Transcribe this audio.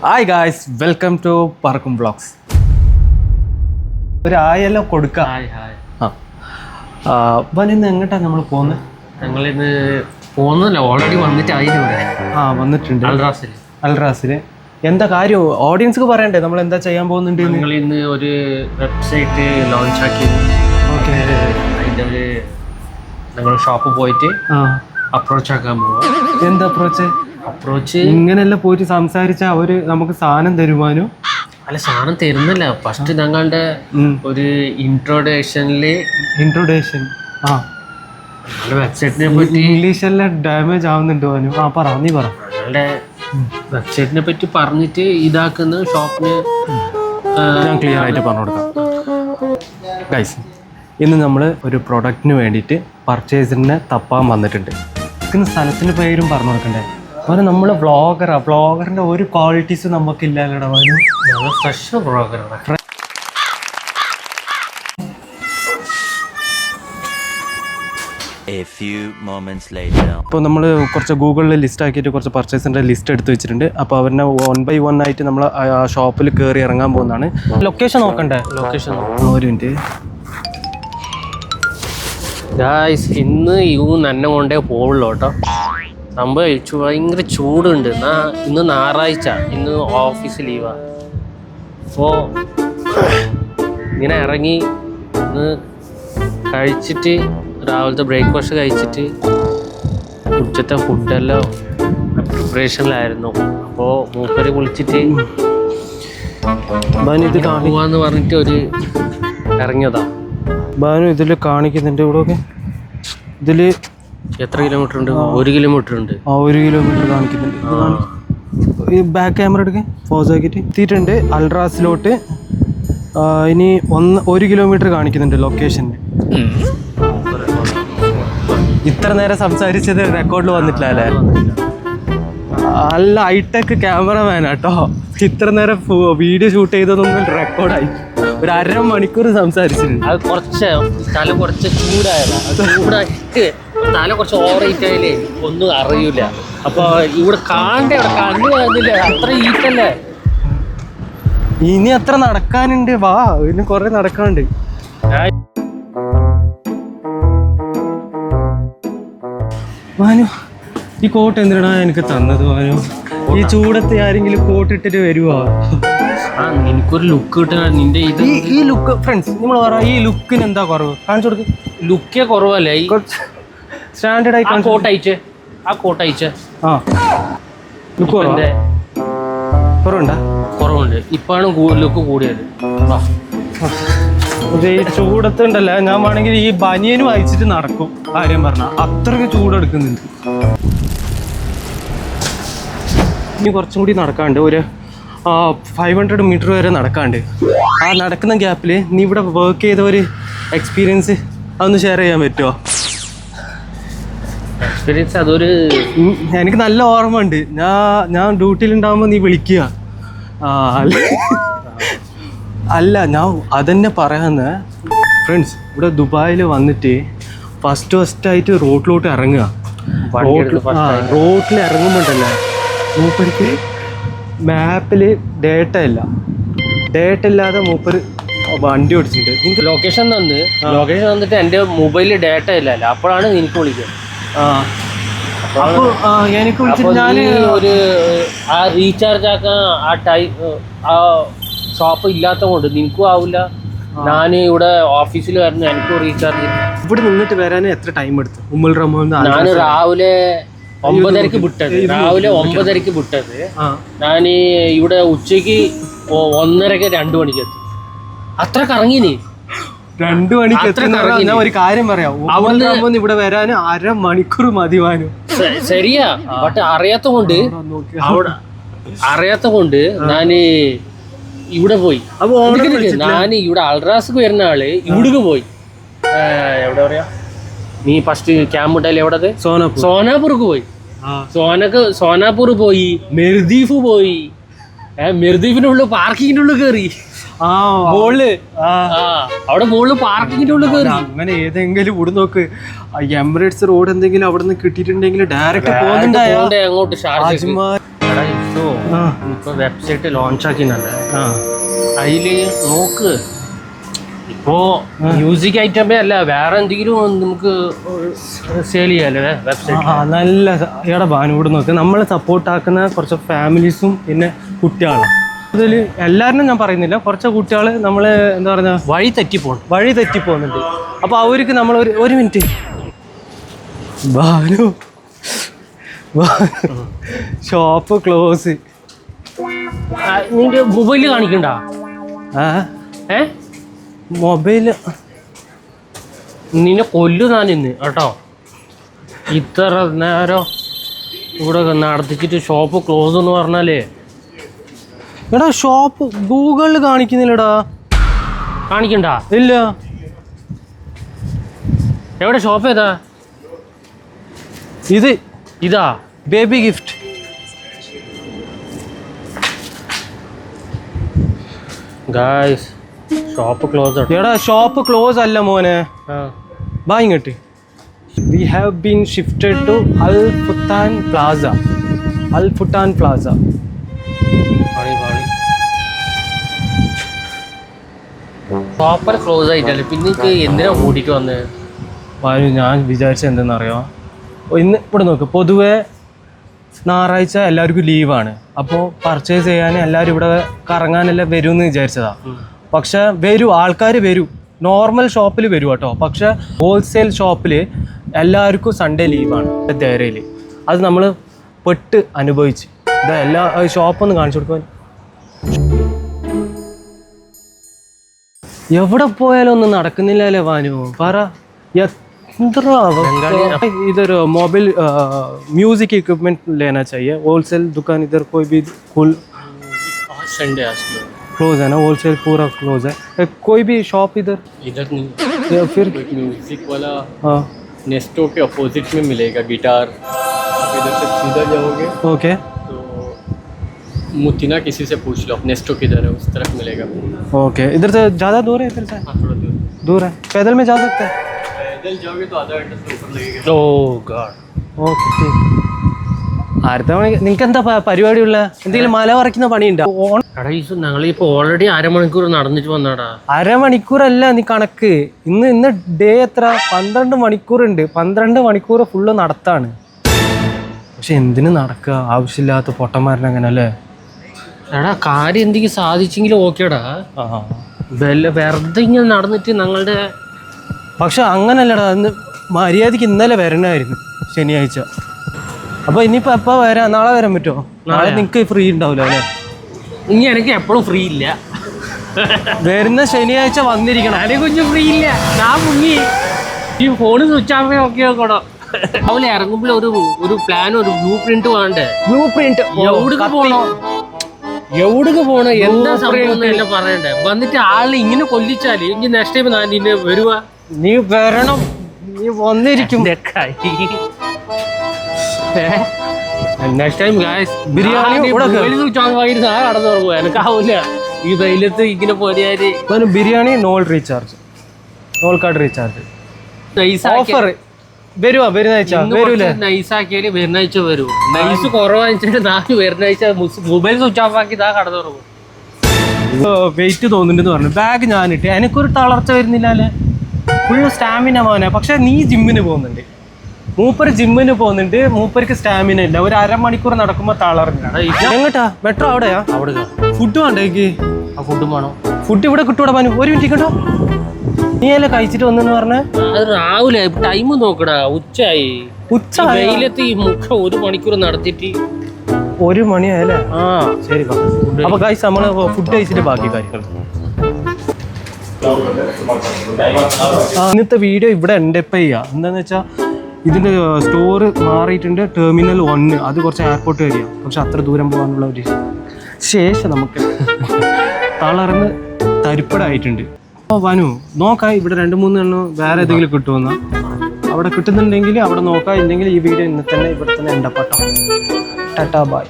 Hi guys, welcome to പറക്കും vlogs. ഒരു ആയെല്ലാം കൊടുക്കാം. ഇന്ന് എങ്ങോട്ടാണ് നമ്മൾ പോകുന്നത്? ഞങ്ങളിന്ന് പോകുന്നില്ല, ഓൾറെഡി വന്നിട്ടുണ്ട്. അൽറാസിൽ എന്താ കാര്യം ഓഡിയൻസ് പറയണ്ടേ? നമ്മൾ എന്താ ചെയ്യാൻ പോകുന്നുണ്ട്? ഞങ്ങൾ ഇന്ന് ഒരു വെബ്സൈറ്റ് ലോഞ്ച് ആക്കി. ഓക്കെ, അതിൻ്റെ ഒരു ഞങ്ങൾ ഷോപ്പ് പോയിട്ട് അപ്രോച്ച് ആക്കാൻ പോവാം. എന്താ അപ്രോച്ച്? ഇങ്ങനെയല്ല പോയിട്ട് സംസാരിച്ച അവര് നമുക്ക് സാധനം തരുവാനോ? അല്ല, സാധനം തരുന്നില്ല. ഫസ്റ്റ് ഞങ്ങളുടെ ഒരു ഇൻട്രൊഡക്ഷൻ വെബ്സൈറ്റിനെ പറ്റി ഇംഗ്ലീഷെല്ലാം ഡാമേജ് ആവുന്നുണ്ട്. നീ പറ. ഞങ്ങളുടെ വെബ്സൈറ്റിനെ പറ്റി പറഞ്ഞിട്ട് ഇതാക്കുന്ന ഷോപ്പിന് ഞാൻ ക്ലിയർ ആയിട്ട് പറഞ്ഞു കൊടുക്കാം. ഗൈസ്, ഇന്ന് നമ്മൾ ഒരു പ്രൊഡക്റ്റിന് വേണ്ടിയിട്ട് പർച്ചേസിനെ തപ്പാൻ വന്നിട്ടുണ്ട്. സ്ഥലത്തിൻ്റെ പേരും പറഞ്ഞു കൊടുക്കണ്ടേ? അവന് നമ്മൾ വ്ളോഗറിൻ്റെ ഒരു ക്വാളിറ്റീസ് നമുക്കില്ലല്ലോടാ. ഫ്രഷ് വ്ളോഗറാണ്. ഇപ്പോൾ നമ്മൾ കുറച്ച് ഗൂഗിളിൽ ലിസ്റ്റ് ആക്കിയിട്ട് കുറച്ച് പർച്ചേസിൻ്റെ ലിസ്റ്റ് എടുത്ത് വെച്ചിട്ടുണ്ട്. അപ്പോൾ അവരെ 1 by 1 ആയിട്ട് നമ്മൾ ആ ഷോപ്പിൽ കയറി ഇറങ്ങാൻ പോകുന്നതാണ്. ലൊക്കേഷൻ നോക്കണ്ടേ? ഒരു മിനിറ്റ് ഗായ്സ്, ഇന്ന് നന്നെ കൊണ്ടേ പോവുള്ളൂ കേട്ടോ. സംഭവം ഭയങ്കര ചൂടുണ്ട്. ഇന്ന് ഞായറാഴ്ച, ഇന്ന് ഓഫീസ് ലീവാ. അപ്പോൾ ഇങ്ങനെ ഇറങ്ങി ഇന്ന് കഴിച്ചിട്ട് രാവിലത്തെ ബ്രേക്ക്ഫാസ്റ്റ് കഴിച്ചിട്ട് ഉച്ചത്തെ ഫുഡെല്ലാം പ്രിപ്പറേഷനിലായിരുന്നു. അപ്പോൾ മൂപ്പര് വിളിച്ചിട്ട് പോവാന്ന് പറഞ്ഞിട്ട് ഒരു ഇറങ്ങിയതാ. ബാനു ഇതിൽ കാണിക്കുന്നുണ്ട്. ഇവിടെ ഇതിൽ എത്ര കിലോമീറ്റർ ഉണ്ട്? 1 കിലോമീറ്റർ ഉണ്ട്. 1 കിലോമീറ്റർ കാണിക്കുന്നുണ്ട്. ഈ ബാക്ക് ക്യാമറ എടുക്കാൻ ഫോസ് ആക്കിയിട്ട് എത്തിയിട്ടുണ്ട് അൽറാസിലോട്ട്. ഇനി 1 കിലോമീറ്റർ കാണിക്കുന്നുണ്ട് ലൊക്കേഷന്. ഇത്ര നേരം സംസാരിച്ചത് റെക്കോർഡിൽ വന്നിട്ടില്ല അല്ലേ? നല്ല ഹൈടെക് ക്യാമറമാനാട്ടോ. ഇത്ര നേരം വീഡിയോ ഷൂട്ട് ചെയ്തതൊന്നും റെക്കോർഡായി. ഒരു 1/2 മണിക്കൂർ സംസാരിച്ചിട്ടുണ്ട്. അത് തല കുറച്ച് ചൂടായിട്ട് തല കുറച്ച് ഓവർ ഹീറ്റ് ആയാലേ ഒന്നും അറിയൂല. അപ്പൊ ഇവിടെ കണ്ണു കാണുന്നില്ല, അത്ര ഹീറ്റല്ലേ. ഇനി അത്ര നടക്കാനുണ്ട്. വാ, ഇനി കുറെ നടക്കാനുണ്ട്. മാനു, ഈ കോട്ട് എന്തിനാ എനിക്ക് തന്നത്? മാനു, ഈ ചൂടത്ത് ആരെങ്കിലും കോട്ട് ഇട്ടിട്ട് വരുവാ? എനിക്കൊരു ലുക്ക് കിട്ടണ നിന്റെ ഈ ലുക്ക്. ഫ്രണ്ട്സ്, നിങ്ങൾ പറ, ഈ ലുക്കിന് എന്താ കുറവ്? കാണിച്ചു കൊടുക്ക്. ലുക്കേ കുറവല്ലേ? സ്റ്റാൻഡേർഡ് ആയി കോട്ട് അയച്ചേ. ലുക്ക് കുറവുണ്ടാ? കുറവുണ്ട്. ഇപ്പാണ് ലുക്ക് കൂടിയത്. ഈ ചൂടത്തുണ്ടല്ലേ, ഞാൻ വേണമെങ്കിൽ ഈ ബനിയനും അയച്ചിട്ട് നടക്കും. കാര്യം പറഞ്ഞ അത്രയ്ക്ക് ചൂടെടുക്കുന്നുണ്ട്. ഇനി കുറച്ചും കൂടി നടക്കാണ്ട്, ഒരു 500 മീറ്റർ വരെ നടക്കാണ്ട്. ആ നടക്കുന്ന ഗ്യാപ്പിൽ നീ ഇവിടെ വർക്ക് ചെയ്ത ഒരു എക്സ്പീരിയൻസ് അതൊന്ന് ഷെയർ ചെയ്യാൻ പറ്റുമോ? എക്സ്പീരിയൻസ് എനിക്ക് നല്ല ഓർമ്മ ഉണ്ട്. ഞാൻ ഡ്യൂട്ടിയിലുണ്ടാകുമ്പോൾ നീ വിളിക്കുക. അല്ല, ഞാൻ അതന്നെ പറയാന്ന്. ഫ്രണ്ട്സ്, ഇവിടെ ദുബായിൽ വന്നിട്ട് ഫസ്റ്റായിട്ട് റോഡിലോട്ട് ഇറങ്ങുക. റോഡിൽ ഇറങ്ങുമ്പോണ്ടല്ലേ മൂപ്പർക്ക് മാപ്പിൽ ഡേറ്റ ഇല്ലാതെ മൂപ്പര് വണ്ടി ഓടിച്ചിട്ടുണ്ട്. ലൊക്കേഷൻ തന്നിട്ട് എൻ്റെ മൊബൈലിൽ ഡേറ്റ ഇല്ലല്ലോ. അപ്പോഴാണ് എനിക്ക് വിളിക്കുന്നത്. എനിക്ക് വിളിച്ചിട്ട് ഞാൻ ഒരു റീചാർജ് ആക്കാൻ ആ ഷോപ്പ് ഇല്ലാത്ത കൊണ്ട് നിനക്കും ആവില്ല. ഞാൻ ഇവിടെ ഓഫീസിൽ വരുന്ന എനിക്കും റീചാർജ്. ഇവിടെ നിന്നിട്ട് വരാൻ എത്ര ടൈം എടുത്തു? ഞാൻ രാവിലെ 9:30 വിട്ടത്. ഞാൻ ഇവിടെ ഉച്ചക്ക് 1:30 2 മണിക്ക് എത്തി. അത്ര കറങ്ങിനി. 2 മണിക്ക് ഞാൻ ഒരു കാര്യം പറയാം, അവിടെ ഇവിടെ വരാൻ 1/2 മണിക്കൂർ മതിവാനു. ശരിയാ, ബട്ട് അറിയാത്ത കൊണ്ട് ഞാൻ ഇവിടെ പോയി. ഞാൻ ഇവിടെ അൽറാസ്ക്ക് വരുന്ന ആള് ഇവിടേക്ക് പോയി. എവിടെ പറയാ, നീ ഫസ്റ്റ് ക്യാമ്പ് ഉണ്ടല്ലേ എവിടെ? സോനാപൂർക്ക് പോയി. സോനാപൂർ പോയി, മെർദീഫ് പോയി. മെർദീഫിന്റെ ഉള്ളിൽ പാർക്കിങ്ങിന്റെ ഉള്ളിൽ കയറി. അവിടെ മുകളിൽ പാർക്കിങ്ങിന്റെ ഉള്ളിൽ കയറി. അങ്ങനെ ഏതെങ്കിലും ഇവിടെ നോക്ക്, എമിറേറ്റ്സ് റോഡ് എന്തെങ്കിലും അവിടെ നിന്ന് കിട്ടിയിട്ടുണ്ടെങ്കിൽ ഡയറക്റ്റ് പോകുന്നുണ്ടായോ അങ്ങോട്ട്. ആ ഇപ്പോൾ വെബ്സൈറ്റ് ലോഞ്ച് ആക്കിയിട്ടുണ്ട്. ആ അതിൽ നോക്ക്, ഇപ്പോൾ മ്യൂസിക് ഐറ്റമേ അല്ല, വേറെ എന്തെങ്കിലും നമുക്ക് സെയിൽ ചെയ്യാമല്ലേ വെബ്സൈറ്റ്. ആ നല്ല ഇവിടെ ഭാനുകൂട് നോക്ക്, നമ്മളെ സപ്പോർട്ടാക്കുന്ന കുറച്ച് ഫാമിലീസും പിന്നെ കുട്ടികളും. അതിൽ എല്ലാവരും ഞാൻ പറയുന്നില്ല, കുറച്ച് കുട്ടികൾ നമ്മൾ എന്താ പറയുക വഴി തെറ്റിപ്പോകുന്നുണ്ട്. അപ്പോൾ അവർക്ക് നമ്മൾ ഒരു മിനിറ്റ് ഭാനു ഷോപ്പ് ക്ലോസ്. നിന്റെ മൊബൈൽ കാണിക്കണ്ട? മൊബൈല് നിന്നെ കൊല്ലു ഞാൻ ഇന്ന് കേട്ടോ. ഇത്ര നേരം ഇവിടെ നടത്തിച്ചിട്ട് ഷോപ്പ് ക്ലോസ് എന്ന് പറഞ്ഞാലേ. എടാ ഷോപ്പ് ഗൂഗിളിൽ കാണിക്കുന്നില്ലടാ. കാണിക്കണ്ട? ഇല്ല. എവിടെ ഷോപ്പ് ഏതാ? ഇതാ baby gift. Guys shop close. എടാ ഷോപ്പ് ക്ലോസ് അല്ല മോനെ, ബാ ഇങ്ങോട്ട്. We have been shifted to Al Futtan plaza. Shopper close ആയിട്ടല്ലേ പിന്നെ എന്തിനാ കൂട്ടിട്ട് വന്നത്? ഞാൻ വിചാരിച്ചത് എന്തെന്നറിയോ, ഇന്ന് ഇവിടെ നോക്ക്, പൊതുവേ ഞായറാഴ്ച എല്ലാവർക്കും ലീവാണ്. അപ്പോൾ പർച്ചേസ് ചെയ്യാൻ എല്ലാവരും ഇവിടെ കറങ്ങാനെല്ലാം വരുമെന്ന് വിചാരിച്ചതാ. പക്ഷെ ആൾക്കാർ വരും, നോർമൽ ഷോപ്പിൽ വരും കേട്ടോ. പക്ഷെ ഹോൾസെയിൽ ഷോപ്പിൽ എല്ലാവർക്കും സൺഡേ ലീവാണ് ദേരയിൽ. അത് നമ്മൾ പെട്ട് അനുഭവിച്ച് ഇതാ എല്ലാ ഷോപ്പൊന്ന് കാണിച്ചു കൊടുക്കാൻ. എവിടെ പോയാലും ഒന്നും നടക്കുന്നില്ലല്ലേ വാനു, പറ. इधर मोबाइल म्यूजिक इक्विपमेंट लेना चाहिए, होलसेल दुकान इधर कोई भी संडे क्लोज है ना, होलसेल पूरा क्लोज है. कोई भी शॉप इधर नहीं. या फिर म्यूजिक वाला हाँ नेस्टो के अपोजिट में मिलेगा गिटार. इधर से सीधा जाओगे ओके तो मुतिना किसी से पूछ लो नेस्टो किधर है, उस तरफ मिलेगा. ओके. इधर से ज़्यादा दूर है? इधर से थोड़ा दूर है, पैदल में जा सकते हैं? पैदल जाओगे तो आधा घंटा से ऊपर लगेगा. ओह गॉड. ഓക്കെ. അടുത്ത മണി നിങ്ങൾക്ക് എന്താ പരിപാടിയുള്ള എന്തെങ്കിലും മല പറിക്കുന്ന പണിയുണ്ടോ? ഞങ്ങളിപ്പോ ഓൾറെഡി അരമണിക്കൂർ നടന്നിട്ട് വന്നാടാ. അരമണിക്കൂറല്ല നീ കണക്ക്. ഇന്ന് ഡേ എത്ര? 12 മണിക്കൂറുണ്ട്. 12 മണിക്കൂർ ഫുള്ള് നടത്താണ്. പക്ഷെ എന്തിനു നടക്കുക? ആവശ്യമില്ലാത്ത പൊട്ടന്മാരനെ അങ്ങനെ അല്ലേ. എടാ കാര്യം എന്തെങ്കിലും സാധിച്ചെങ്കിലും ഓക്കേടാ. വെറുതെ ഇങ്ങനെ നടന്നിട്ട് ഞങ്ങളുടെ. പക്ഷെ അങ്ങനല്ലടാ, മര്യാദക്ക് ഇന്നലെ വരണമായിരുന്നു ശനിയാഴ്ച. അപ്പോൾ ഇനിയിപ്പോൾ എപ്പോൾ വരാം? നാളെ വരാൻ പറ്റുമോ? നാളെ നിങ്ങൾക്ക് ഫ്രീ ഉണ്ടാവില്ല അല്ലേ? ഇനി എനിക്ക് എപ്പോഴും ഫ്രീ ഇല്ല. വരുന്ന ശനിയാഴ്ച വന്നിരിക്കണം. അതിനെ കുറിച്ച് ഫ്രീ ഇല്ല. ഞാൻ മുങ്ങി ഈ ഫോണ് സ്വിച്ച് ഓഫ് നോക്കി നോക്കണോ? അവളെ ഇറങ്ങുമ്പോൾ ഒരു പ്ലാൻ, ഒരു ബ്ലൂ പ്രിന്റ് വേണ്ടേ? ബ്ലൂ പ്രിന്റ് എവിടേക്ക് പോണോ എന്താ സംഭവം എല്ലാം പറയണ്ടേ? വന്നിട്ട് ആളെ ഇങ്ങനെ കൊല്ലിച്ചാല് ഇനി നെക്സ്റ്റ് ടൈം ഞാൻ നിന്നെ വരുവാ. നീ വരണം, നീ വന്നിരിക്കും. നെക്സ്റ്റ് ടൈം ഗായ്സ് ബിരിയാണി കടന്നു തുടങ്ങുക. എനിക്കാവൂല ഈ വെയിലത്ത് ഇങ്ങനെ പോയാല്. Biryani Nol recharge, Nol card recharge offer വരുവാ. വരൂലേ? നൈസാക്കിയാല് വരുന്നാഴ്ച വരൂ. നൈസ് കുറവാണെന്ന് നാല് വരുന്നാഴ്ച മൊബൈൽ സ്വിച്ച് ഓഫ് ആക്കി ഇതാ കടന്നു തുടങ്ങും. വെയിറ്റ് തോന്നുന്നുണ്ടെന്ന് പറഞ്ഞു. ബാഗ് ഞാനിട്ട് എനിക്കൊരു തളർച്ച വരുന്നില്ല അല്ലേ, ഫുള്ള് സ്റ്റാമിന മോനെ. പക്ഷെ നീ ജിമ്മിന് പോകുന്നുണ്ട്, മൂപ്പര് ജിമ്മിന് പോകുന്നുണ്ട്, മൂപ്പർക്ക് സ്റ്റാമിന ഇല്ല. ഒരു അരമണിക്കൂർ നടക്കുമ്പോൾ തളർന്നു. എങ്ങോട്ടാ? മെട്രോ അവിടെയാ? അവിടെ ഫുഡ് വേണ്ടേക്ക്? ആ ഫുഡും വേണോ? ഫുഡ് ഇവിടെ കിട്ടൂടെ പാനു? ഒരു മിനിറ്റ് കേട്ടോ. നീ അല്ലേ കഴിച്ചിട്ട് വന്നെന്ന് പറഞ്ഞേ? അത് രാവിലെ ടൈം നോക്കടാ, ഉച്ചയായി. വെയിലത്ത് ഈ മുഖം 1 മണിക്കൂർ നടത്തിട്ട് 1 മണിയായല്ലേ? ആ ശരി. അപ്പൊ ഗൈസ് നമ്മള് ഫുഡ് കഴിച്ചിട്ട് ബാക്കി കാര്യങ്ങൾ. ഇന്നത്തെ വീഡിയോ ഇവിടെ ഉണ്ട്. ഇപ്പം ചെയ്യാം എന്താന്ന് വെച്ചാൽ ഇതിൻ്റെ സ്റ്റോർ മാറിയിട്ടുണ്ട്. ടെർമിനൽ 1 അത് കുറച്ച് എയർപോർട്ട് വരിക. പക്ഷെ അത്ര ദൂരം പോകാനുള്ള ഒരു ശേഷം നമുക്ക് തളർന്ന് തരിപ്പടായിട്ടുണ്ട്. അപ്പോൾ വനു നോക്കാം, ഇവിടെ 2-3 എണ്ണം വേറെ ഏതെങ്കിലും കിട്ടുമെന്നാ. അവിടെ കിട്ടുന്നുണ്ടെങ്കിൽ അവിടെ നോക്കാം, ഇല്ലെങ്കിൽ ഈ വീഡിയോ ഇന്ന് തന്നെ ഇവിടെ തന്നെ ഉണ്ടപ്പെട്ടോ. Tata bye.